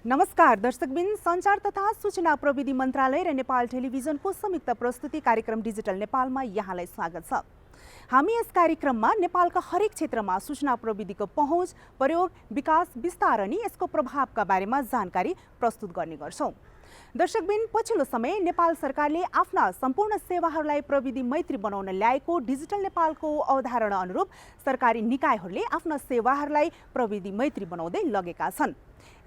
नमस्कार दर्शकबिन, सञ्चार तथा सूचना प्रविधि मन्त्रालय र नेपाल टेलिभिजनको संयुक्त प्रस्तुति कार्यक्रम डिजिटल नेपालमा यहाँलाई स्वागत छ। हामी यस कार्यक्रममा नेपालका हरेक क्षेत्रमा सूचना प्रविधिको पहुँच, प्रयोग, विकास, विस्तार अनि यसको प्रभावका बारेमा जानकारी प्रस्तुत गर्ने गर्छौं। दर्शकबिन, पछिल्लो समय नेपाल सरकारले आफ्ना सम्पूर्ण सेवाहरूलाई प्रविधि मैत्री बनाउन ल्याएको डिजिटल नेपालको अवधारणा अनुरूप सरकारी निकायहरूले आफ्ना सेवाहरूलाई प्रविधि मैत्री बनाउँदै लगेका छन्।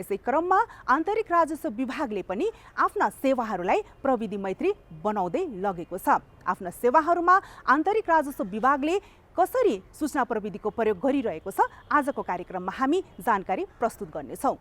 यसै क्रममा आन्तरिक राजस्व विभागले पनि आफ्ना सेवाहरूलाई प्रविधि मैत्री बनाउँदै लगेको छ। आफ्ना सेवाहरूमा आन्तरिक राजस्व विभागले कसरी सूचना प्रविधिको प्रयोग गरिरहेको छ, आजको कार्यक्रममा हामी जानकारी प्रस्तुत गर्नेछौँ।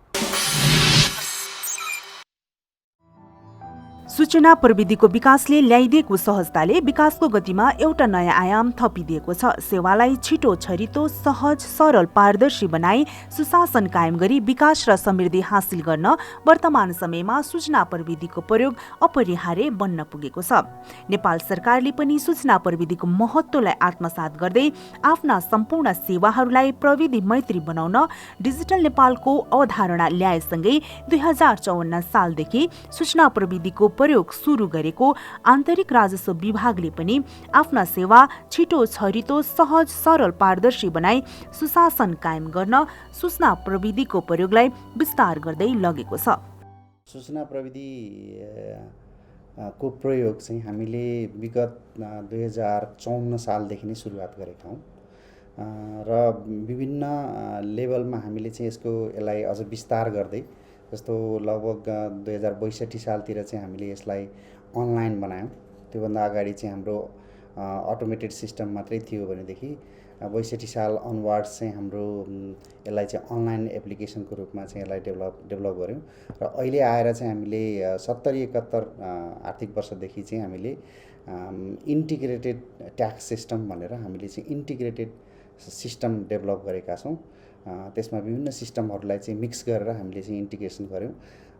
सूचना प्रविधिको विकासले ल्याइदिएको सहजताले विकासको गतिमा एउटा नयाँ आयाम थपिदिएको छ। सेवालाई छिटो, छरितो, सहज, सरल, पारदर्शी बनाई सुशासन कायम गरी विकास र समृद्धि हासिल गर्न वर्तमान समयमा सूचना प्रविधिको प्रयोग अपरिहार्य बन्न पुगेको छ। नेपाल सरकारले पनि सूचना प्रविधिको महत्त्वलाई आत्मसात गर्दै आफ्ना सम्पूर्ण सेवाहरूलाई प्रविधि मैत्री बनाउन डिजिटल नेपालको अवधारणा ल्याएसँगै 2054 सालदेखि सूचना प्रविधिको प्रयोग सुरु गरेको आन्तरिक राजस्व विभागले पनि आफ्ना सेवा छिटो, छरितो, सहज, सरल, पारदर्शी बनाई सुशासन कायम गर्न सूचना प्रविधिको प्रयोगलाई विस्तार गर्दै लगेको छ। सूचना प्रविधि को प्रयोग चाहिँ हामीले विगत 2054 सालदेखि नै सुरुवात गरेका हौँ र विभिन्न लेभलमा हामीले चाहिँ यसलाई अझ विस्तार गर्दै, जस्तो लगभग 2062 सालतिर चाहिँ हामीले यसलाई अनलाइन बनायौँ। त्योभन्दा अगाडि चाहिँ हाम्रो अटोमेटेड सिस्टम मात्रै थियो भनेदेखि 62 साल अनवार्ड्स चाहिँ हाम्रो यसलाई चाहिँ अनलाइन एप्लिकेसनको रूपमा चाहिँ यसलाई डेभलप गऱ्यौँ र अहिले आएर चाहिँ हामीले 70-71 आर्थिक वर्षदेखि चाहिँ हामीले इन्टिग्रेटेड ट्याक्स सिस्टम भनेर हामीले चाहिँ इन्टिग्रेटेड सिस्टम डेभलप गरेका छौँ। त्यसमा विभिन्न सिस्टमहरूलाई चाहिँ मिक्स गरेर हामीले चाहिँ इन्टिग्रेसन गऱ्यौँ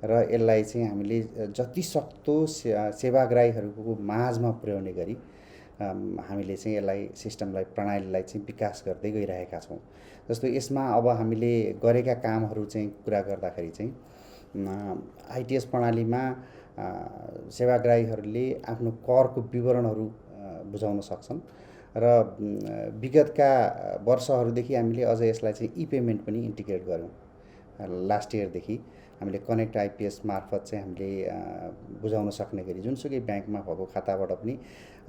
र यसलाई चाहिँ हामीले जति सक्दो सेवाग्राहीहरूको माझमा पुर्याउने गरी हामीले चाहिँ यसलाई सिस्टमलाई, प्रणालीलाई चाहिँ विकास गर्दै गइरहेका छौँ। जस्तो यसमा अब हामीले गरेका कामहरू चाहिँ कुरा गर्दाखेरि चाहिँ आइटिएस प्रणालीमा सेवाग्राहीहरूले आफ्नो करको विवरणहरू बुझाउन सक्छन् र विगतका वर्षहरूदेखि हामीले अझ यसलाई चाहिँ ई-पेमेन्ट पनि इन्टिग्रेट गऱ्यौँ। लास्ट इयरदेखि हामीले कनेक्ट आइपिएस मार्फत चाहिँ हामीले बुझाउन सक्ने गरी जुनसुकै ब्याङ्कमा भएको खाताबाट पनि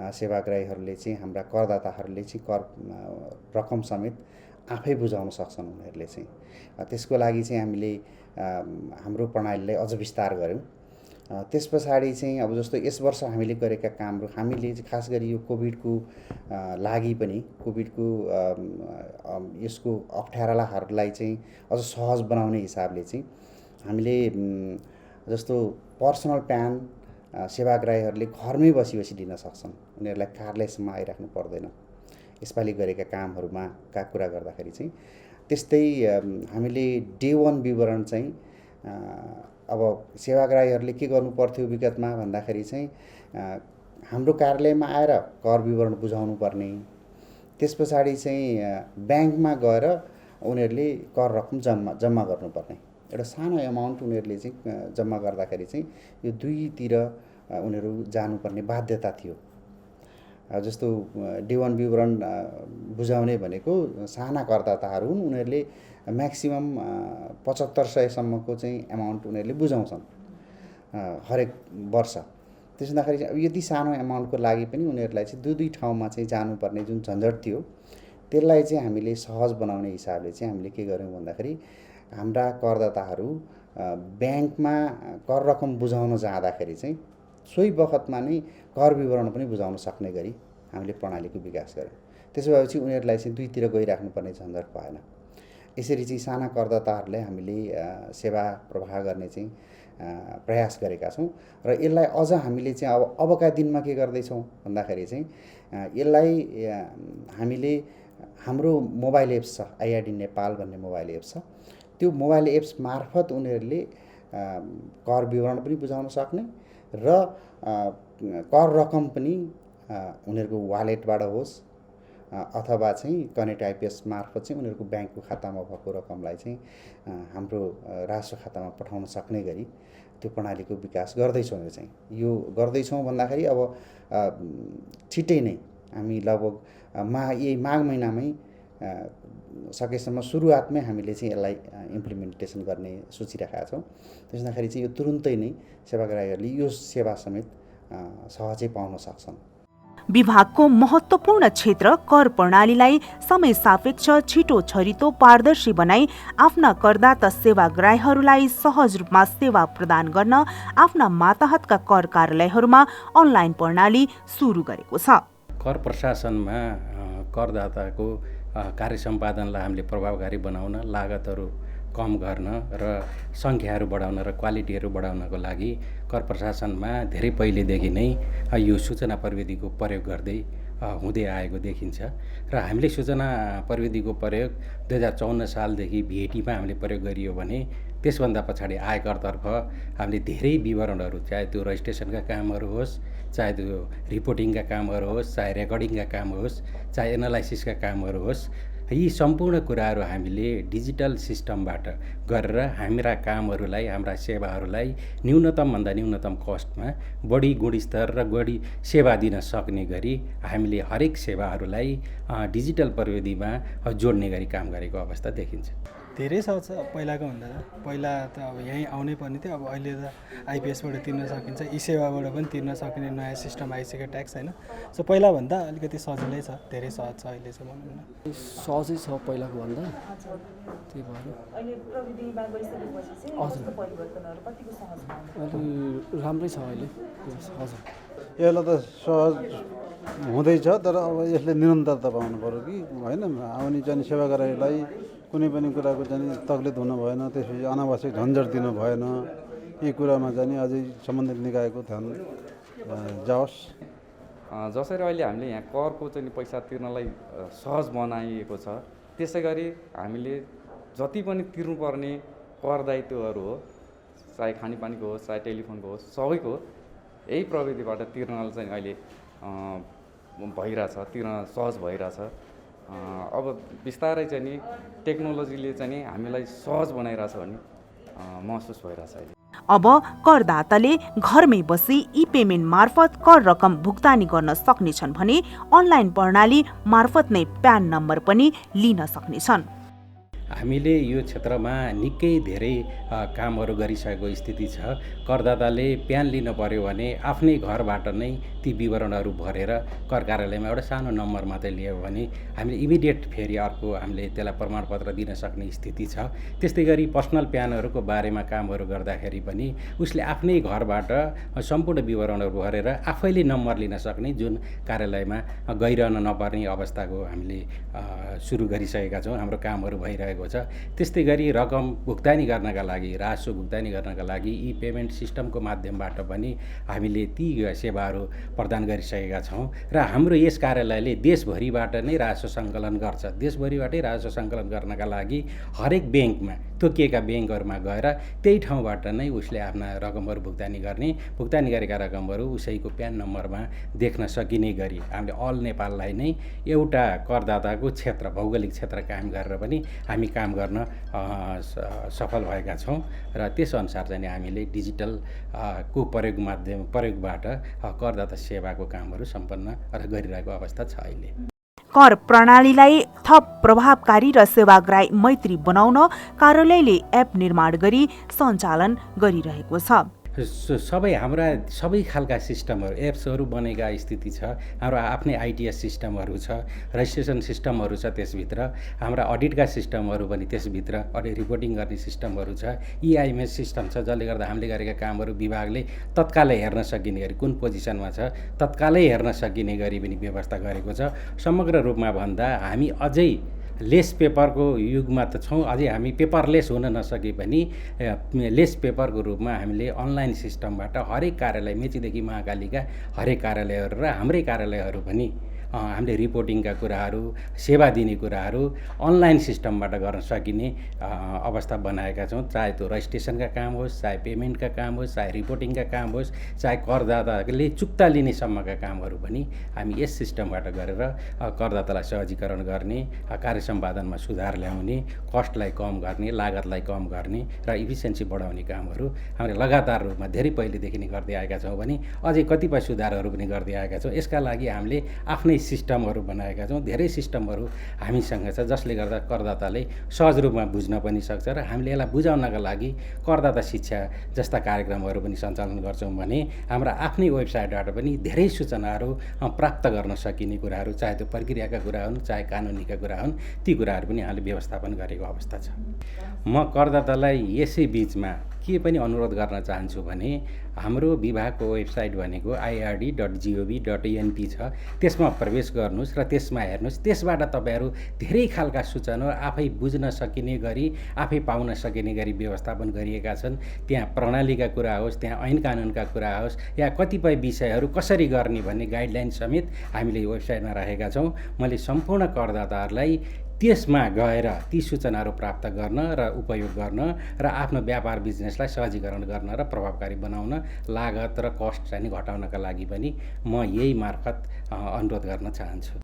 सेवाग्राहीहरूले चाहिँ, हाम्रा करदाताहरूले चाहिँ कर रकम समेत आफै बुझाउन सक्छन् उनीहरूले चाहिँ। त्यसको लागि चाहिँ हामीले हाम्रो प्रणालीलाई अझ विस्तार गऱ्यौँ। त्यस पछाडि चाहिँ अब जस्तो यस वर्ष हामीले गरेका कामहरू, हामीले खास गरी यो कोभिडको लागि पनि कोभिडको यसको अप्ठ्याराहरूलाई चाहिँ अझ सहज बनाउने हिसाबले चाहिँ हामीले जस्तो पर्सनल प्यान सेवाग्राहीहरूले घरमै बसी दिन सक्छन्, उनीहरूलाई कार्यालयसम्म आइराख्नु पर्दैन। यसपालि गरेका कामहरूमा का कुरा गर्दाखेरि चाहिँ त्यस्तै हामीले डे 1 विवरण चाहिँ अब सेवाग्राहीहरूले के गर्नु पर्थ्यो विगतमा भन्दाखेरि चाहिँ हाम्रो कार्यालयमा आएर कर विवरण बुझाउनु पर्ने, त्यस पछाडि चाहिँ ब्याङ्कमा गएर उनीहरूले कर रकम जम्मा गर्नुपर्ने। एउटा सानो एमाउन्ट उनीहरूले चाहिँ जम्मा गर्दाखेरि चाहिँ यो दुईतिर उनीहरू जानुपर्ने बाध्यता थियो। जस्तो डे 1 विवरण बुझाउने भनेको साना करदाताहरू हुन्, उनीहरूले म्याक्सिमम 7500 सम्मको चाहिँ एमाउन्ट उनीहरूले बुझाउँछन् हरेक वर्ष। त्यसो हुँदाखेरि यति सानो एमाउन्टको लागि पनि उनीहरूलाई चाहिँ दुई ठाउँमा चाहिँ जानुपर्ने जुन झन्झट थियो, त्यसलाई चाहिँ हामीले सहज बनाउने हिसाबले चाहिँ हामीले के गर्यौँ भन्दाखेरि हाम्रा करदाताहरू ब्याङ्कमा कर रकम बुझाउन जाँदाखेरि चाहिँ सोही बखतमा नै कर विवरण पनि बुझाउन सक्ने गरी हामीले प्रणालीको विकास गर्यौँ। त्यसो भएपछि उनीहरूलाई चाहिँ दुईतिर गइराख्नुपर्ने झन्झट भएन। यसरी चाहिँ साना करदाताहरूलाई हामीले सेवा प्रवाह गर्ने चाहिँ प्रयास गरेका छौँ र यसलाई अझ हामीले चाहिँ अबका दिनमा के गर्दैछौँ भन्दाखेरि चाहिँ यसलाई हामीले हाम्रो मोबाइल एप्स छ, आइआरडी नेपाल भन्ने मोबाइल एप्स छ। त्यो मोबाइल एप्स मार्फत उनीहरूले कर विवरण पनि बुझाउन सक्ने र कर रकम पनि उनीहरूको वालेटबाट होस् अथवा चाहिँ कनेक्ट आइपिएस मार्फत चाहिँ उनीहरूको ब्याङ्कको खातामा भएको रकमलाई चाहिँ हाम्रो राजस्व खातामा पठाउन सक्ने गरी त्यो प्रणालीको विकास गर्दैछौँ। यो गर्दैछौँ भन्दाखेरि अब छिट्टै नै हामी लगभग यही माघ महिनामै सकेसम्म सुरुवातमै हामीले चाहिँ यसलाई इम्प्लिमेन्टेसन गर्ने सोचिरहेका छौँ। त्यसो हुँदाखेरि चाहिँ यो तुरुन्तै नै सेवाग्राहीहरूले यो सेवा समेत सहजै पाउन सक्छन्। विभागको महत्त्वपूर्ण क्षेत्र कर प्रणालीलाई समय सापेक्ष, छिटो छरितो, पारदर्शी बनाई आफ्ना करदाता सेवाग्राहीहरूलाई सहज रूपमा सेवा प्रदान गर्न आफ्ना मातहतका कर कार्यालयहरूमा अनलाइन प्रणाली सुरु गरेको छ। कर प्रशासनमा करदाताको कार्य सम्पादनलाई हामीले प्रभावकारी बनाउन, लागतहरू कम गर्न र सङ्ख्याहरू बढाउन र क्वालिटीहरू बढाउनको लागि कर प्रशासनमा धेरै पहिलेदेखि नै यो सूचना प्रविधिको प्रयोग गर्दै हुँदै आएको देखिन्छ र हामीले सूचना प्रविधिको प्रयोग 2054 सालदेखि भेटीमा हामीले प्रयोग गरियो भने त्यसभन्दा पछाडि आयकरतर्फ हामीले धेरै विवरणहरू, चाहे त्यो रजिस्ट्रेसनका कामहरू होस्, चाहे त्यो रिपोर्टिङका कामहरू होस्, चाहे रेकर्डिङका काम होस्, चाहे एनालाइसिसका कामहरू होस्, यी सम्पूर्ण कुराहरू हामीले डिजिटल सिस्टमबाट गरेर हाम्रा कामहरूलाई, हाम्रा सेवाहरूलाई न्यूनतमभन्दा न्यूनतम कस्टमा बढी गुणस्तर र बढी सेवा दिन सक्ने गरी हामीले हरेक सेवाहरूलाई डिजिटल प्रविधिमा जोड्ने गरी काम गरेको अवस्था देखिन्छ। धेरै सहज छ पहिलाको भन्दा। पहिला त अब यहीँ आउनै पर्ने थियो, अब अहिले त आइपिएसबाट तिर्न सकिन्छ, ई सेवाबाट पनि तिर्न सकिने नयाँ सिस्टम आइसक्यो ट्याक्स होइन। सो पहिलाभन्दा अलिकति सजिलै छ, धेरै सहज छ अहिले चाहिँ भनौँ न। सहजै छ पहिलाको भन्दा, त्यही भएर अहिले राम्रै छ अहिले सहज। यसलाई त सहज हुँदैछ, तर अब यसले निरन्तरता पाउनु पऱ्यो कि होइन। आउने चाहिँ सेवाग्राहीलाई कुनै पनि कुराको चाहिँ तक्लिफ हुनु भएन, त्यसपछि अनावश्यक झन्झट दिनु भएन। यी कुरामा चाहिँ अझै सम्बन्धित निकायको ध्यान जाओस्। जसरी अहिले हामीले यहाँ करको चाहिँ पैसा तिर्नलाई सहज बनाइएको छ, त्यसै गरी हामीले जति पनि तिर्नुपर्ने कर दायित्वहरू हो, चाहे खानेपानीको होस्, चाहे टेलिफोनको होस्, सबैको यही प्रविधिबाट तिर्नलाई चाहिँ अहिले भइरहेछ, तिर्न सहज भइरहेछ। अब बिस्तारै चाहिँ नि टेक्नोलोजीले चाहिँ नि हामीलाई सहज बनाइरहेछ भन्ने महसुस भइरहेछ अहिले। अब करदाताले घरमै बसी ई पेमेन्ट मार्फत कर रकम भुक्तानी गर्न सक्नेछन् भने अनलाइन प्रणाली मार्फत नै प्यान नम्बर पनि लिन सक्नेछन्। हामीले यो क्षेत्रमा निकै धेरै कामहरू गरिसकेको स्थिति छ। करदाताले प्यान लिन पर्यो भने आफ्नै घरबाट नै ती विवरणहरू भरेर कर कार्यालयमा एउटा सानो नम्बर मात्रै लियो भने हामीले इमिडिएट फेरि अर्को हामीले त्यसलाई प्रमाणपत्र दिन सक्ने स्थिति छ। त्यस्तै गरी पर्सनल प्यानहरूको बारेमा कामहरू गर्दाखेरि पनि उसले आफ्नै घरबाट सम्पूर्ण विवरणहरू भरेर आफैले नम्बर लिन सक्ने, जुन कार्यालयमा गइरहन नपर्ने अवस्थाको हामीले सुरु गरिसकेका छौँ, हाम्रो कामहरू भइरहेको छ। त्यस्तै गरी रकम भुक्तानी गर्नका लागि, राजस्व भुक्तानी गर्नका लागि ई पेमेन्ट सिस्टमको माध्यमबाट पनि हामीले ती सेवाहरू प्रदान गरिसकेका छौँ र हाम्रो यस कार्यालयले देशभरिबाट नै राजस्व सङ्कलन गर्छ। देशभरिबाटै राजस्व सङ्कलन गर्नका लागि हरेक ब्याङ्कमा, तोकिएका ब्याङ्कहरूमा गएर त्यही ठाउँबाट नै उसले आफ्ना रकमहरू भुक्तानी गर्ने, भुक्तानी गरेका रकमहरू उसैको प्यान नम्बरमा देख्न सकिने गरी हामीले अल नेपाललाई नै एउटा करदाताको क्षेत्र, भौगोलिक क्षेत्र कायम गरेर पनि हामी काम गर्न सफल भएका छौँ र त्यसअनुसार चाहिँ हामीले डिजिटल को प्रयोगबाट करदाता सेवाको कामहरू सम्पन्न गरिरहेको अवस्था छ अहिले। कर प्रणालीलाई थप प्रभावकारी र सेवाग्राही मैत्री बनाउन कार्यालयले एप निर्माण गरी सञ्चालन गरिरहेको छ। हाम्रा सबै खालका सिस्टमहरू, एप्सहरू बनेका स्थिति छ। हाम्रो आफ्नै आइटिएस सिस्टमहरू छ, रजिस्ट्रेसन सिस्टमहरू छ, त्यसभित्र हाम्रा अडिटका सिस्टमहरू पनि त्यसभित्र, अडिट रिपोर्टिङ गर्ने सिस्टमहरू छ, इआइएमएस सिस्टम छ, जसले गर्दा हामीले गरेका कामहरू विभागले तत्कालै हेर्न सकिने गरी, कुन पोजिसनमा छ तत्कालै हेर्न सकिने गरी पनि व्यवस्था गरेको छ। समग्र रूपमा भन्दा हामी अझै लेस पेपरको युगमा त छौँ, अझै हामी पेपरलेस हुन नसके पनि लेस पेपरको रूपमा हामीले अनलाइन सिस्टमबाट हरेक कार्यालय, मेचीदेखि महाकालीका हरेक कार्यालयहरू र हाम्रै कार्यालयहरू पनि हामीले रिपोर्टिङका कुराहरू, सेवा दिने कुराहरू अनलाइन सिस्टमबाट गर्न सकिने अवस्था बनाएका छौँ। चाहे त्यो रजिस्ट्रेसनका काम होस्, चाहे पेमेन्टका काम होस्, चाहे रिपोर्टिङका काम होस्, चाहे करदाताले चुक्ता लिनेसम्मका कामहरू पनि हामी यस सिस्टमबाट गरेर करदातालाई सहजीकरण गर्ने, कार्य सम्पादनमा सुधार ल्याउने, कस्टलाई कम गर्ने, लागतलाई कम गर्ने र इफिसियन्सी बढाउने कामहरू हामीले लगातार रूपमा धेरै पहिलेदेखि नै गर्दै आएका छौँ भने अझै कतिपय सुधारहरू पनि गर्दै आएका छौँ। यसका लागि हामीले आफ्नै सिस्टमहरू बनाएका छौँ। धेरै सिस्टमहरू हामीसँग छ जसले गर्दा करदाताले सहज रूपमा बुझ्न पनि सक्छ र हामीले यसलाई बुझाउनका लागि करदाता शिक्षा जस्ता कार्यक्रमहरू पनि सञ्चालन गर्छौँ भने हाम्रा आफ्नै वेबसाइटबाट पनि धेरै सूचनाहरू प्राप्त गर्न सकिने कुराहरू, चाहे त्यो प्रक्रियाका कुरा हुन्, चाहे कानुनीका कुरा हुन्, ती कुराहरू पनि हामीले व्यवस्थापन गरेको अवस्था छ। म करदातालाई यसै बिचमा के पनि अनुरोध गर्न चाहन्छु भने हाम्रो विभागको वेबसाइट भनेको ird.gov.in छ। त्यसमा प्रवेश गर्नुहोस् र त्यसमा हेर्नुहोस्। त्यसबाट तपाईँहरू धेरै खालका सूचनाहरू आफै बुझ्न सकिने गरी, आफै पाउन सकिने गरी व्यवस्थापन गरिएका छन्। त्यहाँ प्रणालीका कुरा होस्, त्यहाँ ऐन कानुनका कुरा होस्, या कतिपय विषयहरू कसरी गर्ने भन्ने गाइडलाइन समेत हामीले वेबसाइटमा राखेका छौँ। मैले सम्पूर्ण करदाताहरूलाई त्यसमा गएर ती सूचनाहरू प्राप्त गर्न र उपयोग गर्न र आफ्नो व्यापार बिजनेसलाई सहजीकरण गर्न र प्रभावकारी बनाउन, लागत र कस्ट चाहिँ घटाउनका लागि पनि म यही मार्फत अनुरोध गर्न चाहन्छु।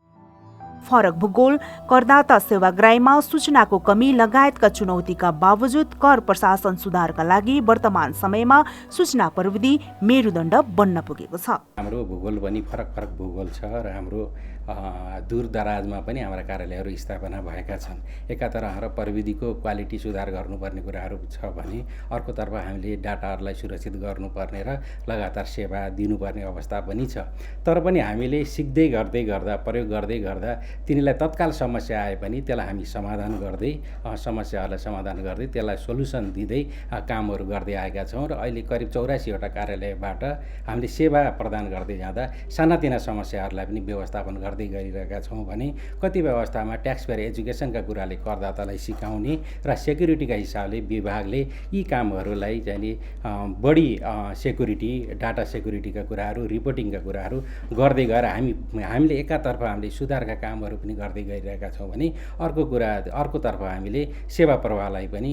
फरक भूगोल, करदाता सेवाग्राहीमा सूचनाको कमी लगायतका चुनौतीका बावजुद कर प्रशासन सुधारका लागि वर्तमान समयमा सूचना प्रविधि मेरुदण्ड बन्न पुगेको छ। हाम्रो भूगोल पनि फरक फरक भूगोल छ र हाम्रो दूरदराजमा पनि हाम्रा कार्यालयहरू स्थापना भएका छन्। एकातिर हाम्रो प्रविधिको क्वालिटी सुधार गर्नुपर्ने कुराहरू छ भने अर्कोतर्फ हामीले डाटाहरूलाई सुरक्षित गर्नुपर्ने र लगातार सेवा दिनुपर्ने अवस्था पनि छ। तर पनि हामीले सिक्दै गर्दै गर्दा, प्रयोग गर्दै गर्दा तिनीलाई तत्काल समस्या आए पनि त्यसलाई हामी समाधान गर्दै, समस्याहरूलाई समाधान गर्दै त्यसलाई सोल्युसन दिँदै कामहरू गर्दै आएका छौँ र अहिले करिब 84वटा कार्यालयबाट हामीले सेवा प्रदान गर्दै जाँदा सानातिना समस्याहरूलाई पनि व्यवस्थापन गर्दै गरिरहेका छौँ भने कतिपय अवस्थामा ट्याक्स पेयर एजुकेसनका कुराले करदातालाई सिकाउने र सेक्युरिटीका हिसाबले विभागले यी कामहरूलाई चाहिँ बढी सेक्युरिटी, डाटा सेक्युरिटीका कुराहरू, रिपोर्टिङका कुराहरू गर्दै गएर हामीले एकातर्फ हामीले सुधारका कामहरू पनि गर्दै गइरहेका छौँ भने अर्कोतर्फ हामीले सेवा प्रवाहलाई पनि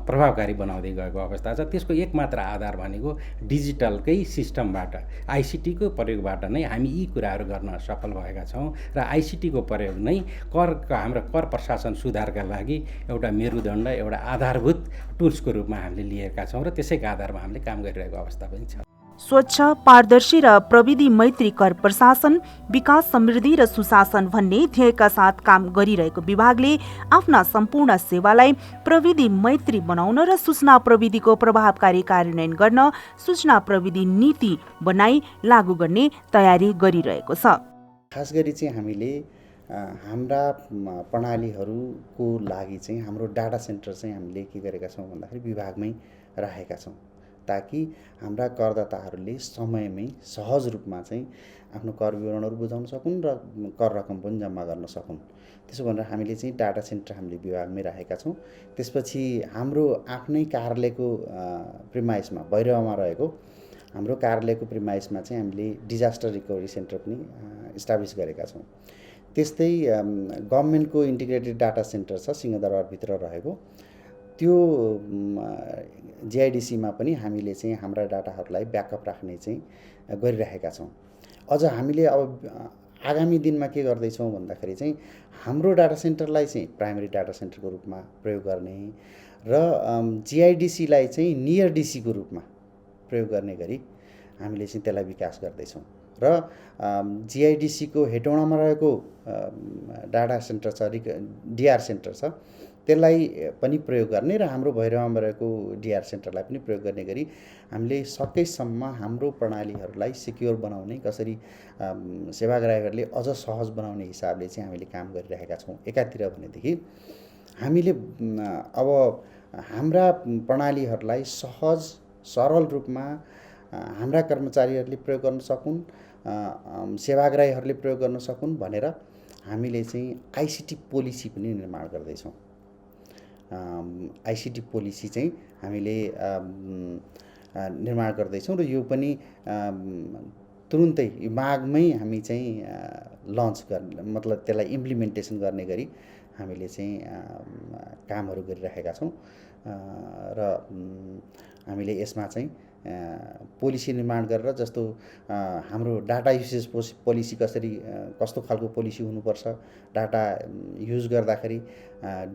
प्रभावकारी बनाउँदै गएको अवस्था छ। त्यसको एकमात्र आधार भनेको डिजिटलकै सिस्टमबाट, आइसिटीको प्रयोगबाट नै हामी यी कुराहरू गर्न सफल भएका छौँ र आइसिटीको प्रयोग नै हाम्रो कर प्रशासन सुधारका लागि एउटा मेरुदण्ड, एउटा आधारभूत टुल्सको रूपमा हामीले लिएका छौँ र त्यसैको आधारमा हामीले काम गरिरहेको अवस्था पनि छ। स्वच्छ, पारदर्शी र प्रविधि मैत्री कर प्रशासन, विकास, समृद्धि र सुशासन भन्ने ध्येयका साथ काम गरिरहेको विभागले आफ्ना सम्पूर्ण सेवालाई प्रविधि मैत्री बनाउन र सूचना प्रविधिको प्रभावकारी कार्यान्वयन गर्न सूचना प्रविधि नीति बनाई लागू गर्ने तयारी गरिरहेको छ। खास गरी चाहिँ हामीले हाम्रा प्रणालीहरूको लागि चाहिँ हाम्रो डाटा सेन्टर चाहिँ हामीले के गरेका छौँ भन्दाखेरि विभागमै राखेका छौँ, ताकि हाम्रा करदाताहरूले समयमै सहज रूपमा चाहिँ आफ्नो कर विवरणहरू बुझाउन सकुन् र कर रकम पनि जम्मा गर्न सकुन्। त्यसो भनेर हामीले चाहिँ डाटा सेन्टर हामीले विभागमै राखेका छौँ। त्यसपछि हाम्रो आफ्नै कार्यालयको प्रिमाइसमा, भैरवमा रहेको हाम्रो कार्यालयको प्रिमाइसमा चाहिँ हामीले डिजास्टर रिकभरी सेन्टर पनि इस्टाब्लिस गरेका छौँ। त्यस्तै गभर्मेन्टको इन्टिग्रेटेड डाटा सेन्टर छ सिंहदरबारभित्र रहेको, त्यो जिआइडिसीमा पनि हामीले चाहिँ हाम्रा डाटाहरूलाई ब्याकअप राख्ने चाहिँ गरिरहेका छौँ। अझ हामीले अब आगामी दिनमा के गर्दैछौँ भन्दाखेरि चाहिँ हाम्रो डाटा सेन्टरलाई चाहिँ प्राइमेरी डाटा सेन्टरको रूपमा प्रयोग गर्ने र जिआइडिसीलाई चाहिँ नियर डिसीको रूपमा प्रयोग गर्ने गरी हामीले चाहिँ त्यसलाई विकास गर्दैछौँ र जिआइडिसीको हेटौँडामा रहेको डाटा सेन्टर छ, डिआर सेन्टर छ, त्यसलाई पनि प्रयोग गर्ने र हाम्रो भैरवमा रहेको डिआर सेन्टरलाई पनि प्रयोग गर्ने गरी हामीले सकेसम्म हाम्रो प्रणालीहरूलाई सिक्योर बनाउने, कसरी सेवाग्राहीहरूले अझ सहज बनाउने हिसाबले चाहिँ हामीले काम गरिरहेका छौँ। एकातिर भनेदेखि हामीले अब हाम्रा प्रणालीहरूलाई सहज सरल रूपमा हाम्रा कर्मचारीहरूले प्रयोग गर्न सकुन्, सेवाग्राहीहरूले प्रयोग गर्न सकुन् भनेर हामीले चाहिँ आइसिटी पोलिसी पनि निर्माण गर्दैछौँ। आइसिटी पोलिसी चाहिँ हामीले निर्माण गर्दैछौँ र यो पनि तुरुन्तै माघमै हामी चाहिँ लन्च गर्ने मतलब त्यसलाई इम्प्लिमेन्टेसन गर्ने गरी हामीले चाहिँ कामहरू गरिरहेका छौँ र हामीले यसमा चाहिँ पोलिसी निर्माण गरेर जस्तो हाम्रो डाटा युसेज पोलिसी कस्तो खालको पोलिसी हुनुपर्छ, डाटा युज गर्दाखेरि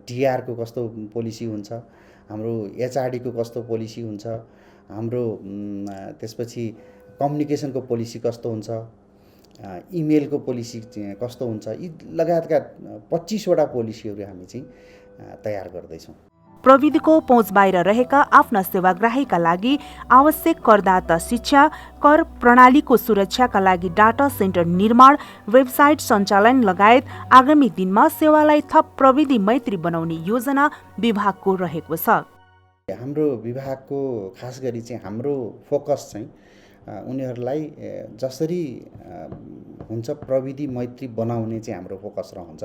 डिआरको कस्तो पोलिसी हुन्छ, हाम्रो एचआरडीको कस्तो पोलिसी हुन्छ, हाम्रो त्यसपछि कम्युनिकेसनको पोलिसी कस्तो हुन्छ, इमेलको पोलिसी कस्तो हुन्छ, यी लगायतका 25वटा पोलिसीहरू हामी चाहिँ तयार गर्दैछौँ। प्रविधिको पहुँच बाहिर रहेका आफ्ना सेवाग्राहीका लागि आवश्यक करदाता शिक्षा, कर प्रणालीको सुरक्षाका लागि डाटा सेन्टर निर्माण, वेबसाइट सञ्चालन लगायत आगामी दिनमा सेवालाई थप प्रविधि मैत्री बनाउने योजना विभागको रहेको छ। हाम्रो विभागको खास गरी चाहिँ हाम्रो फोकस चाहिँ उनीहरूलाई जसरी हुन्छ प्रविधि मैत्री बनाउने चाहिँ हाम्रो फोकस रहन्छ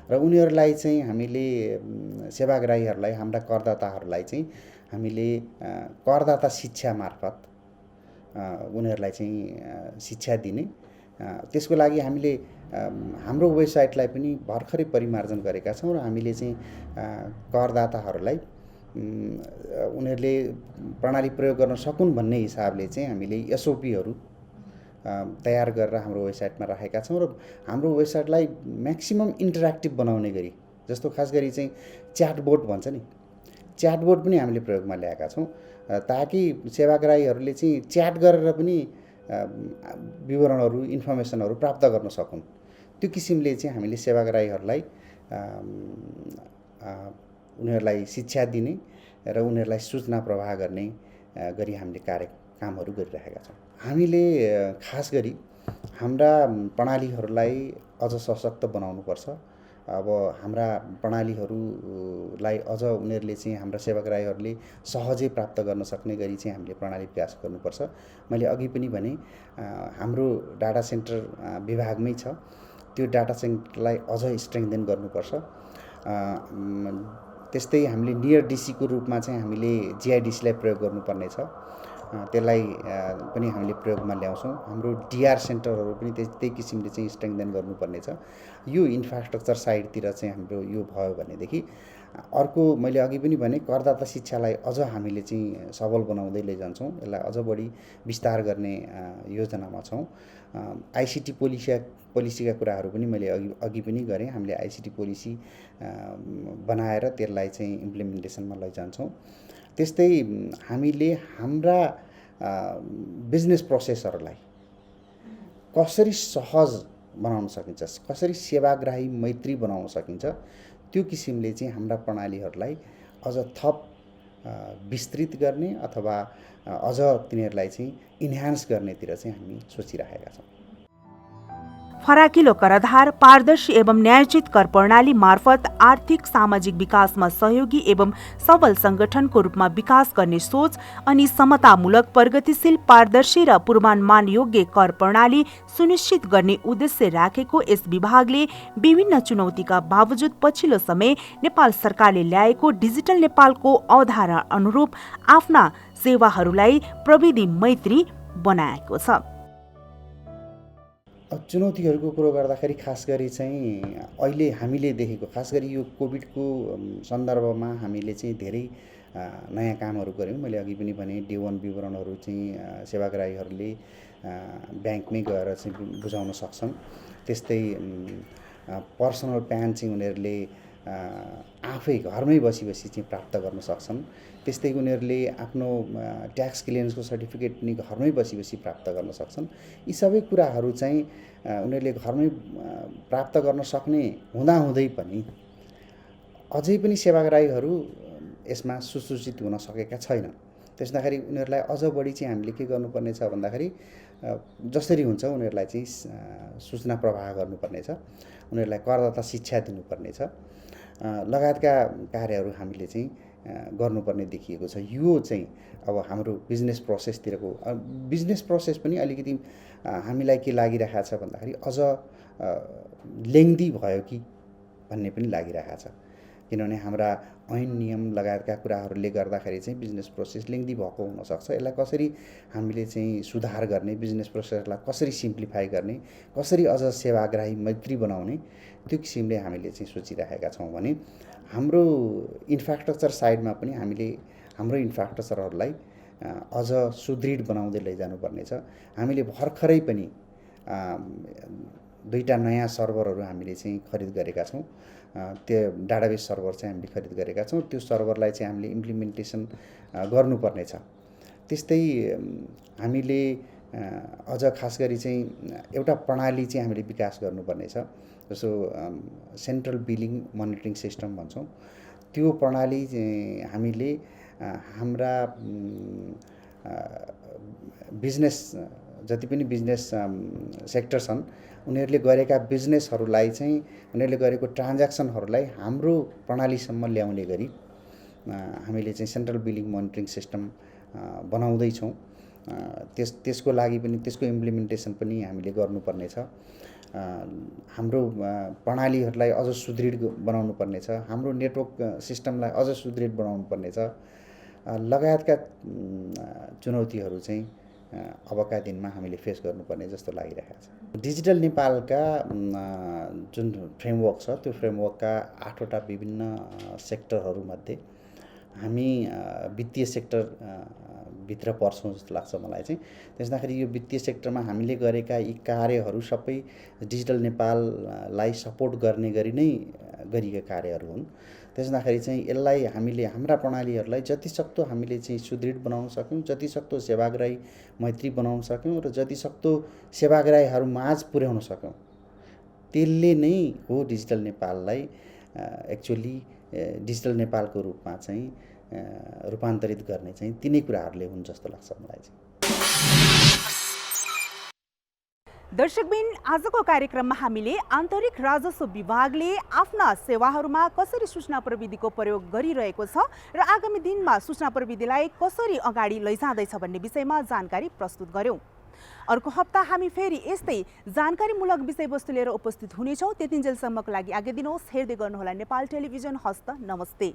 र उनीहरूलाई चाहिँ हामीले सेवाग्राहीहरूलाई हाम्रा करदाताहरूलाई चाहिँ हामीले करदाता शिक्षा मार्फत उनीहरूलाई चाहिँ शिक्षा दिने, त्यसको लागि हामीले हाम्रो वेबसाइटलाई पनि भर्खरै परिमार्जन गरेका छौँ र हामीले चाहिँ करदाताहरूलाई उनीहरूले प्रणाली प्रयोग गर्न सकुन् भन्ने हिसाबले चाहिँ हामीले एसओपीहरू तयार गरेर हाम्रो वेबसाइटमा राखेका छौँ र हाम्रो वेबसाइटलाई म्याक्सिमम इन्टरेक्टिभ बनाउने गरी, जस्तो खास गरी चाहिँ च्याटबोट भन्छ नि, च्याटबोट पनि हामीले प्रयोगमा ल्याएका छौँ ताकि सेवाग्राहीहरूले चाहिँ च्याट गरेर पनि विवरणहरू इन्फर्मेसनहरू प्राप्त गर्न सकुन्। त्यो किसिमले चाहिँ हामीले सेवाग्राहीहरूलाई उनीहरूलाई शिक्षा दिने र उनीहरूलाई सूचना प्रवाह गर्ने गरी हामीले कामहरू गरिरहेका छौँ। हामीले खास गरी हाम्रा प्रणालीहरूलाई अझ सशक्त बनाउनुपर्छ। अब हाम्रा प्रणालीहरूलाई अझ उनीहरूले चाहिँ हाम्रा सेवाग्राहीहरूले सहजै प्राप्त गर्न सक्ने गरी चाहिँ हामीले प्रणाली विकास गर्नुपर्छ। मैले अघि पनि भने हाम्रो डाटा सेन्टर विभागमै छ, त्यो डाटा सेन्टरलाई अझ स्ट्रेङ्थेन गर्नुपर्छ। त्यस्तै हामीले नियर डिसीको रूपमा चाहिँ हामीले जिआइडिसीलाई प्रयोग गर्नुपर्ने छ, त्यसलाई पनि हामीले प्रयोगमा ल्याउँछौँ। हाम्रो डिआर सेन्टरहरू पनि त्यही किसिमले चाहिँ स्ट्रेङ्थेन गर्नुपर्ने छ। यो इन्फ्रास्ट्रक्चर साइडतिर चाहिँ हाम्रो यो भयो भनेदेखि अर्को मैले अघि पनि भने करदाता शिक्षालाई अझ हामीले चाहिँ सबल बनाउँदै लैजान्छौँ, यसलाई अझ बढी विस्तार गर्ने योजनामा छौँ। आइसिटी पोलिसीका कुराहरू पनि मैले अघि पनि गरेँ। हामीले आइसिटी पोलिसी बनाएर त्यसलाई चाहिँ इम्प्लिमेन्टेसनमा लैजान्छौँ। त्यस्तै हामीले हाम्रा बिजनेस प्रोसेसहरूलाई कसरी सहज बनाउन सकिन्छ, कसरी सेवाग्राही मैत्री बनाउन सकिन्छ, त्यो किसिमले चाहिँ हाम्रा प्रणालीहरूलाई अझ थप विस्तृत गर्ने अथवा अझ तिनीहरूलाई चाहिँ इन्हान्स गर्नेतिर चाहिँ हामी सोचिरहेका छौँ। फराकिलो कराधार, पारदर्शी एवं न्यायोचित कर प्रणाली मार्फत आर्थिक सामाजिक विकासमा सहयोगी एवं सबल संगठनको रूपमा विकास गर्ने सोच अनि समतामूलक, प्रगतिशील, पारदर्शी र पूर्वानुमान योग्य कर प्रणाली सुनिश्चित गर्ने उद्देश्य राखेको यस विभागले विभिन्न चुनौतीका बावजुद पछिल्लो समय नेपाल सरकारले ल्याएको डिजिटल नेपालको अवधारणा अनुरूप आफ्ना सेवाहरूलाई प्रविधि मैत्री बनाएको छ। चुनौतीहरूको कुरो गर्दाखेरि खास गरी चाहिँ अहिले हामीले देखेको, खास गरी यो कोभिडको सन्दर्भमा हामीले चाहिँ धेरै नयाँ कामहरू गऱ्यौँ। मैले अघि पनि भने डे 1 विवरणहरू चाहिँ सेवाग्राहीहरूले ब्याङ्कमै गएर चाहिँ बुझाउन सक्छन्। त्यस्तै पर्सनल प्यान चाहिँ उनीहरूले आफै घरमै बसी चाहिँ प्राप्त गर्न सक्छन्। त्यस्तै उनीहरूले आफ्नो ट्याक्स क्लियरेन्सको सर्टिफिकेट पनि घरमै बसी प्राप्त गर्न सक्छन्। यी सबै कुराहरू चाहिँ उनीहरूले घरमै प्राप्त गर्न सक्ने हुँदाहुँदै पनि अझै पनि सेवाग्राहीहरू यसमा सुसूचित हुन सकेका छैनन्। त्यसदाखेरि उनीहरूलाई अझ बढी चाहिँ हामीले के गर्नुपर्ने छ भन्दाखेरि जसरी हुन्छ उनीहरूलाई चाहिँ सूचना प्रवाह गर्नुपर्ने छ, उनीहरूलाई करदाता शिक्षा दिनुपर्ने छ, लगायतका कार्यहरू हामीले चाहिँ गर्नुपर्ने देखिएको छ। यो चाहिँ अब हाम्रो बिजनेस प्रोसेसतिरको बिजनेस प्रोसेस पनि अलिकति हामीलाई के लागिरहेको छ भन्दाखेरि अझ लेङ्दी भयो कि भन्ने पनि लागिरहेको छ। किनभने हाम्रा ऐन नियम लगायतका कुराहरूले गर्दाखेरि चाहिँ बिजनेस प्रोसेस लेङ्दी भएको हुनसक्छ। यसलाई कसरी हामीले चाहिँ सुधार गर्ने, बिजनेस प्रोसेसलाई कसरी सिम्प्लिफाई गर्ने, कसरी अझ सेवाग्राही मैत्री बनाउने, त्यो किसिमले हामीले चाहिँ सोचिरहेका छौँ भने हाम्रो इन्फ्रास्ट्रक्चर साइडमा पनि हामीले हाम्रो इन्फ्रास्ट्रक्चरहरूलाई अझ सुदृढ बनाउँदै लैजानुपर्ने छ। हामीले भर्खरै पनि 2टा नयाँ सर्भरहरू हामीले चाहिँ खरिद गरेका छौँ। त्यो डाटाबेस सर्भर चाहिँ हामीले खरिद गरेका छौँ। त्यो सर्भरलाई चाहिँ हामीले इम्प्लिमेन्टेसन गर्नुपर्नेछ। त्यस्तै हामीले अझ खास गरी चाहिँ एउटा प्रणाली चाहिँ हामीले विकास गर्नुपर्नेछ, जस्तो सेन्ट्रल बिलिङ मोनिटरिङ सिस्टम भन्छौँ। त्यो प्रणाली हामीले हाम्रा बिजनेस जति पनि बिजनेस सेक्टर छन् उनीहरूले गरेका बिजनेसहरूलाई चाहिँ उनीहरूले गरेको ट्रान्ज्याक्सनहरूलाई हाम्रो प्रणालीसम्म ल्याउने गरी हामीले चाहिँ सेन्ट्रल बिलिङ मोनिटरिङ सिस्टम बनाउँदैछौँ। त्यसको लागि पनि त्यसको इम्प्लिमेन्टेसन पनि हामीले गर्नुपर्नेछ। हाम्रो प्रणालीहरूलाई अझ सुदृढ बनाउनु पर्नेछ। हाम्रो नेटवर्क सिस्टमलाई अझ सुदृढ बनाउनु पर्नेछ लगायतका चुनौतीहरू चाहिँ अबका दिनमा हामीले फेस गर्नुपर्ने जस्तो लागिरहेको छ। डिजिटल नेपालका जुन फ्रेमवर्क छ त्यो फ्रेमवर्कका 8वटा विभिन्न सेक्टरहरूमध्ये हामी वित्तीय सेक्टर भित्र पर्छौँ जस्तो लाग्छ मलाई चाहिँ। त्यसदाखेरि यो वित्तीय सेक्टरमा हामीले गरेका यी कार्यहरू सबै डिजिटल नेपाललाई सपोर्ट गर्ने गरी नै गरिएका कार्यहरू हुन्। त्यसदाखेरि चाहिँ यसलाई हामीले हाम्रा प्रणालीहरूलाई जतिसक्दो हामीले चाहिँ सुदृढ बनाउन सक्यौँ, जतिसक्दो सेवाग्राही मैत्री बनाउन सक्यौँ र जतिसक्दो सेवाग्राहीहरू माझ पुर्याउन सक्यौँ, त्यसले नै हो डिजिटल नेपाललाई एक्चुअली डिजिटल नेपालको रूपमा चाहिँ रूपान्तरित गर्ने चाहिँ तिनै कुराहरूले हुन् जस्तो लाग्छ मलाई चाहिँ। दर्शकबिन, आजको कार्यक्रममा हामीले आन्तरिक राजस्व विभागले आफ्ना सेवाहरूमा कसरी सूचना प्रविधिको प्रयोग गरिरहेको छ र आगामी दिनमा सूचना प्रविधिलाई कसरी अगाडि लैजाँदैछ भन्ने विषयमा जानकारी प्रस्तुत गर्यौं। अर्को हप्ता हामी फेरि यस्तै जानकारीमूलक विषयवस्तु लिएर उपस्थित हुनेछौँ। त्यतिन्जेलसम्मको लागि आज्ञा दिनुहोस्। हेर्दै गर्नुहोला नेपाल टेलिभिजन। हस्त नमस्ते।